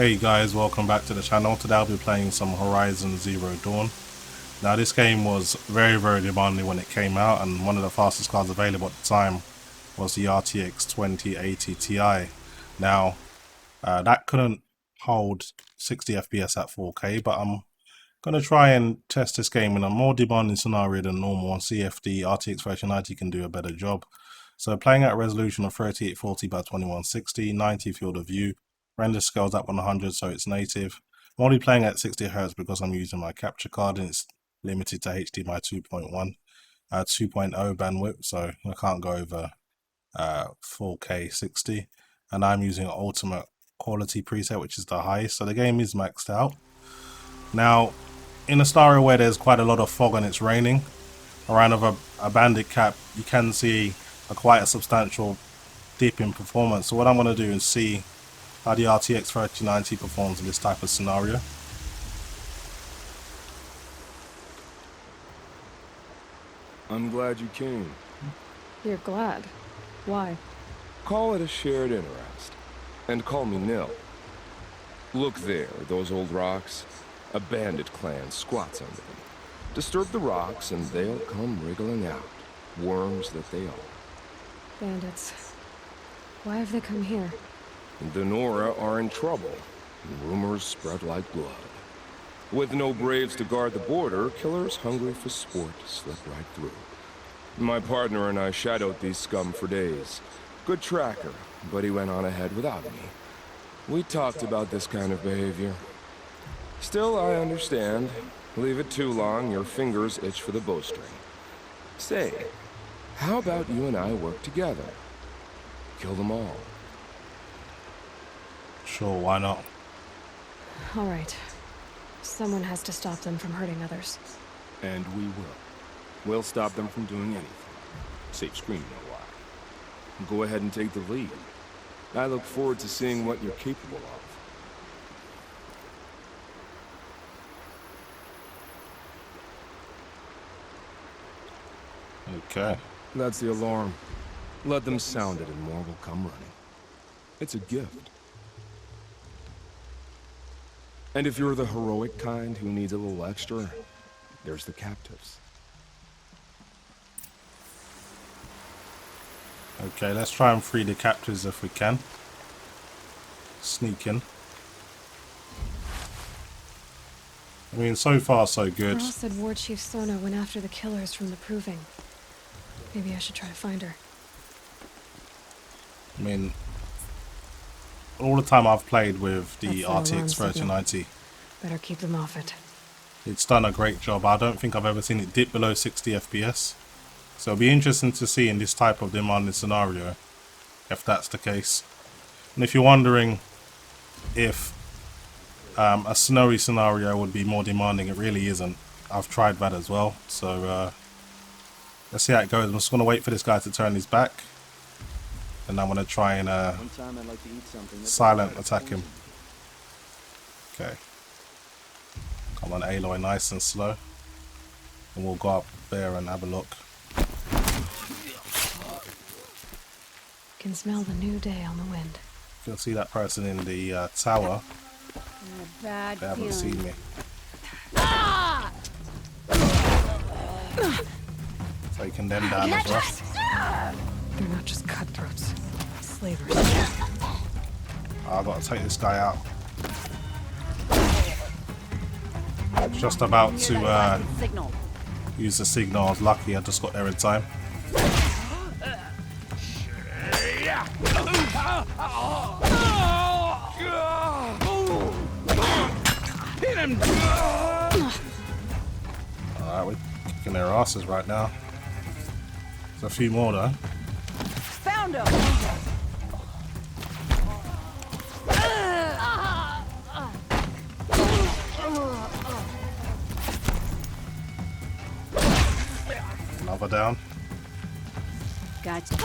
Hey guys, welcome back to the channel. Today I'll be playing some Horizon Zero Dawn. Now this game was very demanding when it came out, and one of the fastest cards available at the time was the RTX 2080 Ti. Now that couldn't hold 60 FPS at 4K, but I'm going to try and test this game in a more demanding scenario than normal and see if the RTX 3090 can do a better job. So playing at a resolution of 3840 by 2160, 90 field of view, render scales at 100 so it's native. I'm only playing at 60Hz because I'm using my capture card and it's limited to HDMI 2.1, 2.0 bandwidth, so I can't go over 4K 60. And I'm using an ultimate quality preset, which is the highest, so the game is maxed out. Now, in a scenario where there's quite a lot of fog and it's raining, around a bandit cap, you can see quite a substantial dip in performance. So what I'm going to do is see how the RTX 3090 performs in this type of scenario. I'm glad you came. You're glad? Why? Call it a shared interest. And call me Nil. Look there, those old rocks. A bandit clan squats under them. Disturb the rocks and they'll come wriggling out. Worms that they are. Bandits. Why have they come here? The Nora are in trouble. Rumors spread like blood. With no braves to guard the border, killers hungry for sport slip right through. My partner and I shadowed these scum for days. Good tracker, but he went on ahead without me. We talked about this kind of behavior. Still, I understand. Leave it too long, your fingers itch for the bowstring. Say, how about you and I work together? Kill them all. Sure, why not? All right. Someone has to stop them from hurting others. And we will. We'll stop them from doing anything. Safe screen, no lie. Go ahead and take the lead. I look forward to seeing what you're capable of. Okay. That's the alarm. Let them sound it and more will come running. It's a gift. And if you're the heroic kind who needs a little extra, there's the captives. Okay, let's try and free the captives if we can. Sneak in. I mean, so far so good. Carl said War Chief Sona went after the killers from the Proving. Maybe I should try to find her. I mean, all the time I've played with the That's RTX 3090, Better keep them off it. it's done a great job. I don't think I've ever seen it dip below 60 FPS. So it'll be interesting to see in this type of demanding scenario if that's the case. And if you're wondering if a snowy scenario would be more demanding, it really isn't. I've tried that as well. So let's see how it goes. I'm just going to wait for this guy to turn his back. And I'm going to try and silent attack him. Okay. Come on, Aloy, nice and slow. And we'll go up there and have a look. Can smell the new day on the wind. You can see that person in the tower. They haven't seen me. Taking them down as well. They're not just cutthroats. Slavers. I've got to take this guy out. Just about to use the signal. I was lucky I just got there in time. Alright, we're kicking their asses right now. There's a few more though. Found him! Another down. Gotcha.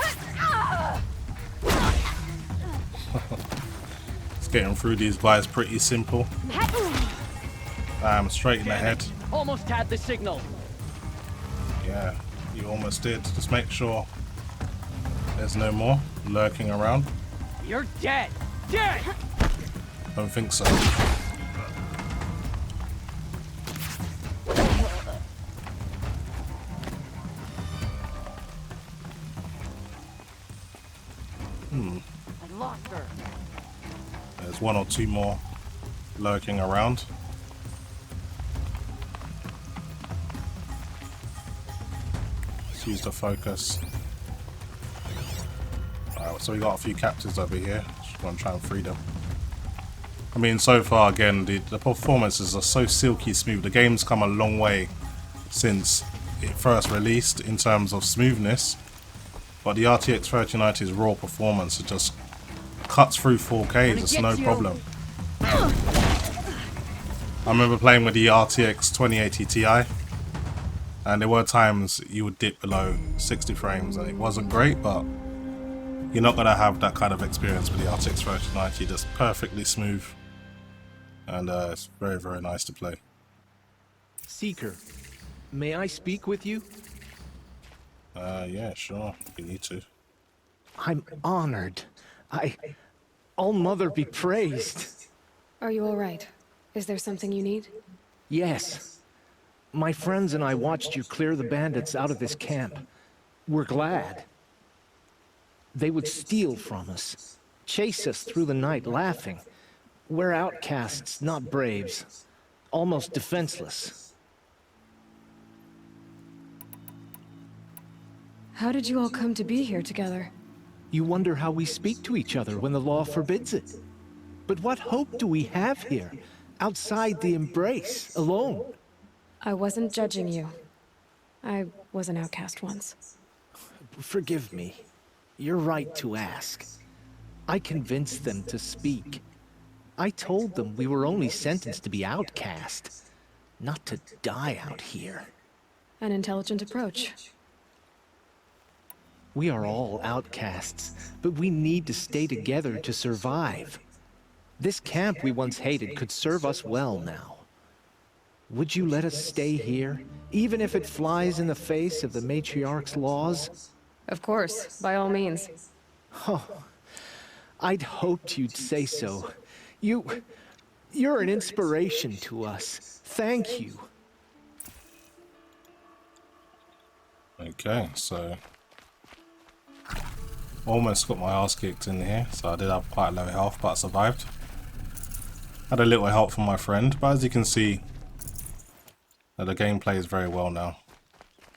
It's getting through these guys pretty simple. Straight in the head. Almost had the signal. Yeah, you almost did. Just make sure there's no more lurking around. You're dead. Dead! Don't think so. I lost her. There's one or two more lurking around. Let's use the focus. Alright, so we got a few captives over here. Just gonna try and free them. I mean, so far, again, the performances are so silky smooth. The game's come a long way since it first released in terms of smoothness. But the RTX 3090's raw performance, it just cuts through 4K, it's no problem. I remember playing with the RTX 2080 Ti, and there were times you would dip below 60 frames, and it wasn't great, but you're not going to have that kind of experience with the RTX 3090, just perfectly smooth, and it's very, very nice to play. Seeker, may I speak with you? Yeah, sure, you need to. I'm honored. All Mother be praised. Are you all right? Is there something you need? Yes. My friends and I watched you clear the bandits out of this camp. We're glad. They would steal from us, chase us through the night laughing. We're outcasts, not braves. Almost defenseless. How did you all come to be here together? You wonder how we speak to each other when the law forbids it. But what hope do we have here, outside the embrace, alone? I wasn't judging you. I was an outcast once. Forgive me. You're right to ask. I convinced them to speak. I told them we were only sentenced to be outcast, not to die out here. An intelligent approach. We are all outcasts, but we need to stay together to survive. This camp we once hated could serve us well now. Would you let us stay here, even if it flies in the face of the matriarch's laws? Of course, by all means. Oh, I'd hoped you'd say so. You're an inspiration to us. Thank you. Okay, so almost got my ass kicked in here, so I did have quite low health, but I survived. Had a little help from my friend, but as you can see, the gameplay is very well now.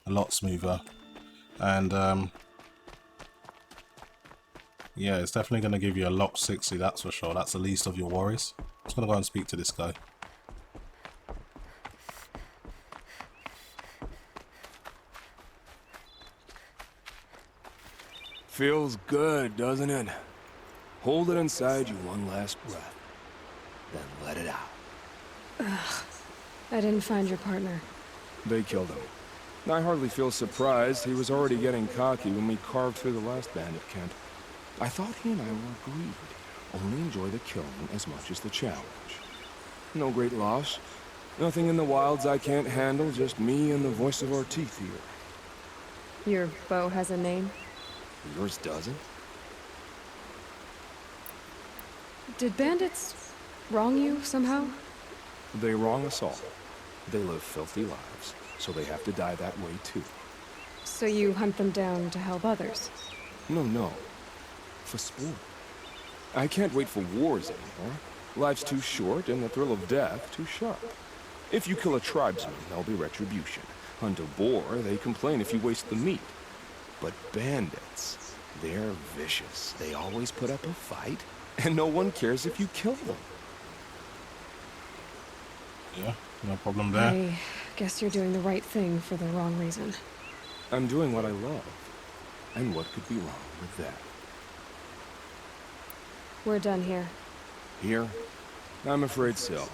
A lot smoother. And yeah, it's definitely going to give you a locked 60, that's for sure. That's the least of your worries. I'm just going to go and speak to this guy. Feels good, doesn't it? Hold it inside you one last breath, then let it out. I didn't find your partner. They killed him. I hardly feel surprised. He was already getting cocky when we carved through the last bandit camp. I thought he and I were agreed. Only enjoy the killing as much as the challenge. No great loss. Nothing in the wilds I can't handle, just me and the voice of our teeth here. Your bow has a name? Yours doesn't? Did bandits wrong you somehow? They wrong us all. They live filthy lives, so they have to die that way too. So you hunt them down to help others? No. For sport. I can't wait for wars anymore. Life's too short and the thrill of death too sharp. If you kill a tribesman, there'll be retribution. Hunt a boar, they complain if you waste the meat. But bandits, they're vicious. They always put up a fight, and no one cares if you kill them. Yeah, no problem there. I guess you're doing the right thing for the wrong reason. I'm doing what I love. And what could be wrong with that? We're done here. Here? I'm afraid so.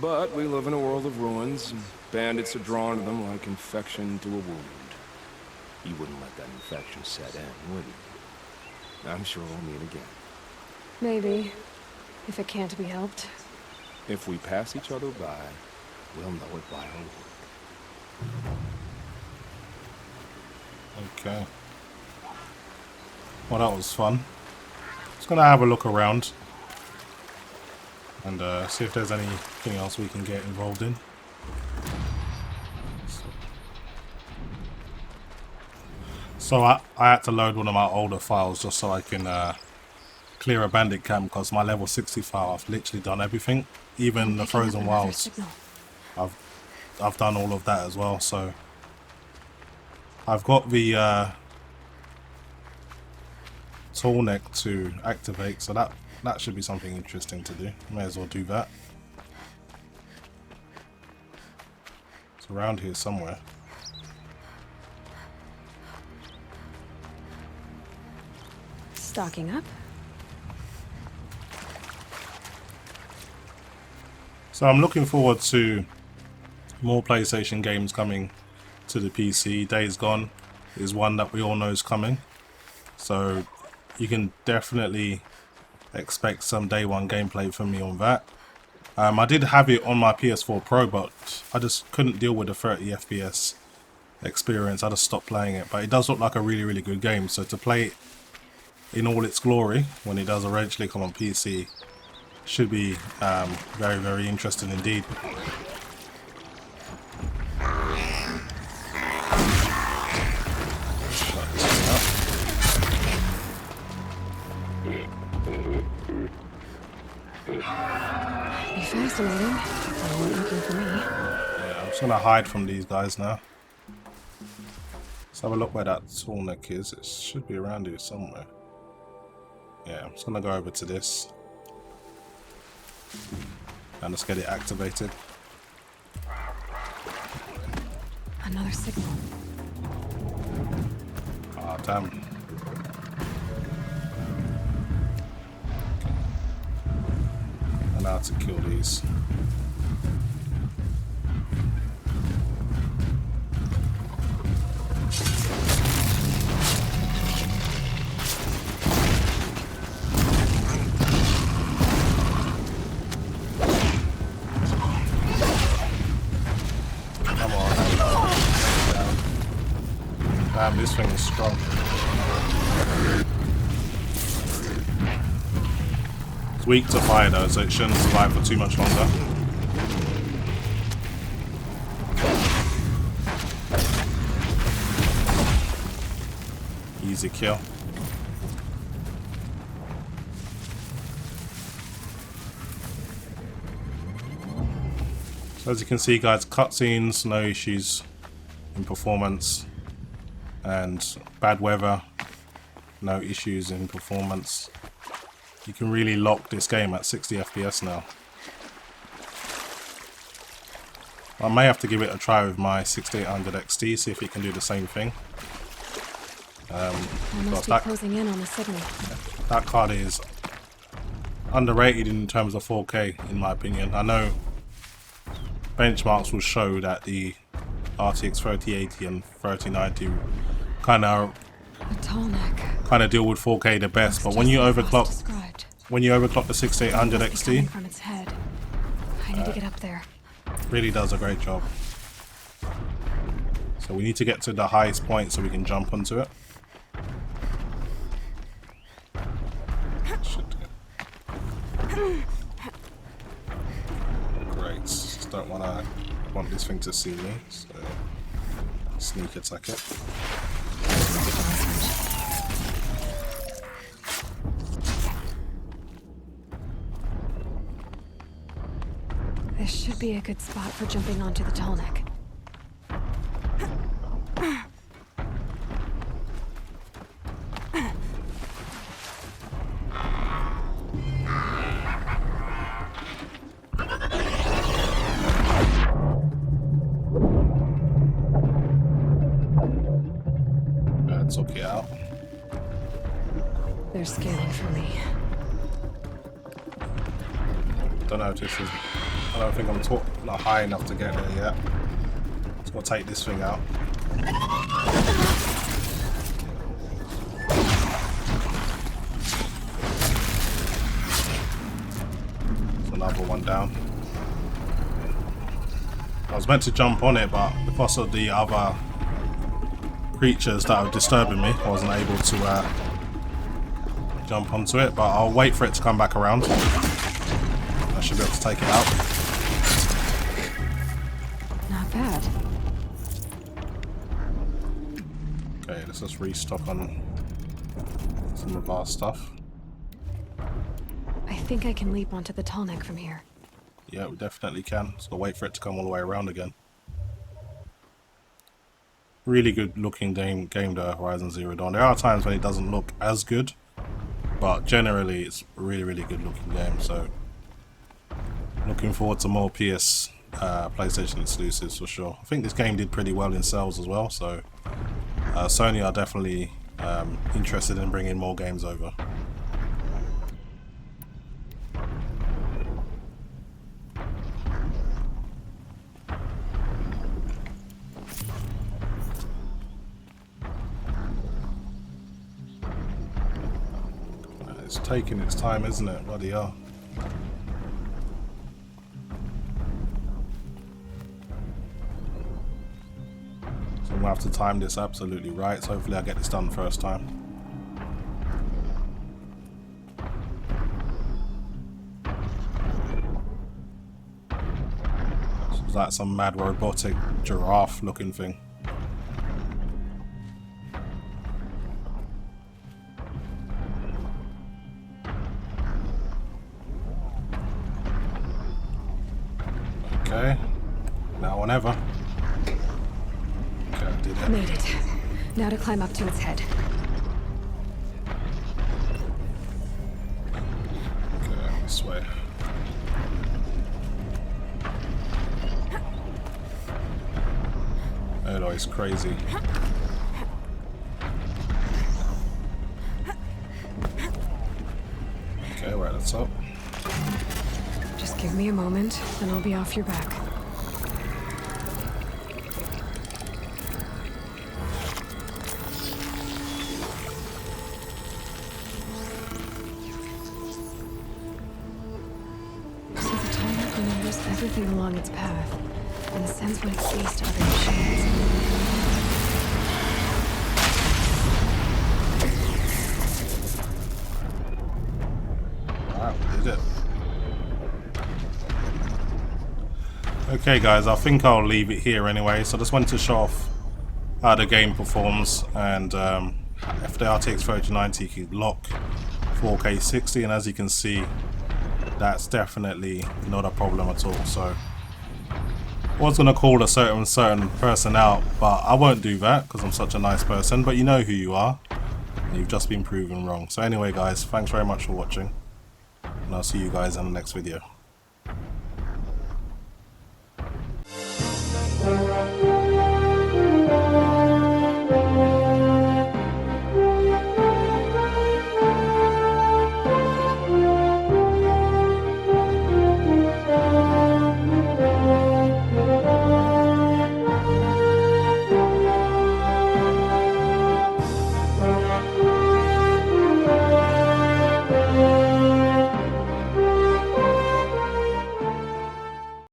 But we live in a world of ruins, and bandits are drawn to them like infection to a wound. You wouldn't let that infection set in, would you? I'm sure we'll meet again. Maybe, if it can't be helped. If we pass each other by, we'll know it by our work. Okay. Well, that was fun. Just gonna have a look around. and see if there's anything else we can get involved in. So I had to load one of my older files just so I can clear a bandit camp, because my level 60 file, I've literally done everything, even the frozen wilds. I've done all of that as well. So I've got the tall neck to activate, so that should be something interesting to do. May as well do that. It's around here somewhere. Stocking up. So I'm looking forward to more PlayStation games coming to the PC. Days Gone is one that we all know is coming, so you can definitely expect some day one gameplay from me on that. I did have it on my PS4 Pro, but I just couldn't deal with the 30 FPS experience. I just stopped playing it, but it does look like a really, really good game. So to play it in all its glory when it does eventually come on PC should be very, very interesting indeed. Be fascinating. They weren't looking for me. Yeah, I'm just gonna hide from these guys now. Let's have a look where that tall neck is. It should be around here somewhere. Yeah, I'm just gonna go over to this and let's get it activated. Another signal. Ah, damn. And now to kill these. Damn, this thing is strong. It's weak to fire though, so it shouldn't survive for too much longer. Easy kill. So as you can see guys, cutscenes, no issues in performance. And bad weather, no issues in performance. You can really lock this game at 60 FPS now. I may have to give it a try with my 6800 XT, see if it can do the same thing. Almost be closing in on the signal. That card is underrated in terms of 4K, in my opinion. I know benchmarks will show that the RTX 3080 and 3090 kind of deal with 4K the best, but when you overclock the 6800 XT, from its head. I need to get up there. really does a great job. So we need to get to the highest point so we can jump onto it. Great. Just don't want this thing to see me, so sneak attack it. This should be a good spot for jumping onto the tall neck. Took it out. They're scanning for me. Don't know if this is. I don't think I'm not high enough to get there yet. Just gotta take this thing out. There's another one down. I was meant to jump on it, but because of the other creatures that are disturbing me, I wasn't able to jump onto it, but I'll wait for it to come back around. I should be able to take it out. Not bad. Okay, let's just restock on some of our stuff. I think I can leap onto the tall neck from here. Yeah, we definitely can. Just gotta wait for it to come all the way around again. Really good looking game though, Horizon Zero Dawn. There are times when it doesn't look as good, but generally it's a really good looking game. So looking forward to more PlayStation exclusives for sure. I think this game did pretty well in sales as well, so Sony are definitely interested in bringing more games over. It's taking its time, isn't it? Bloody hell. So I'm gonna have to time this absolutely right, so hopefully I get this done first time. So it's like some mad robotic giraffe looking thing. Okay, now or never. Okay, I did it. Made it. Now to climb up to its head. Okay, this way. Oh, it's crazy. Okay, right, that's up. Just give me a moment, then I'll be off your back. So the timer remembers everything along its path, and sends what it sees to other machines. Wow, we did it. Okay guys, I think I'll leave it here anyway, so I just wanted to show off how the game performs, and if the RTX 3090 can lock 4K 60, and as you can see that's definitely not a problem at all. So I was going to call a certain person out, but I won't do that because I'm such a nice person, but you know who you are and you've just been proven wrong. So anyway guys, thanks very much for watching, and I'll see you guys in the next video.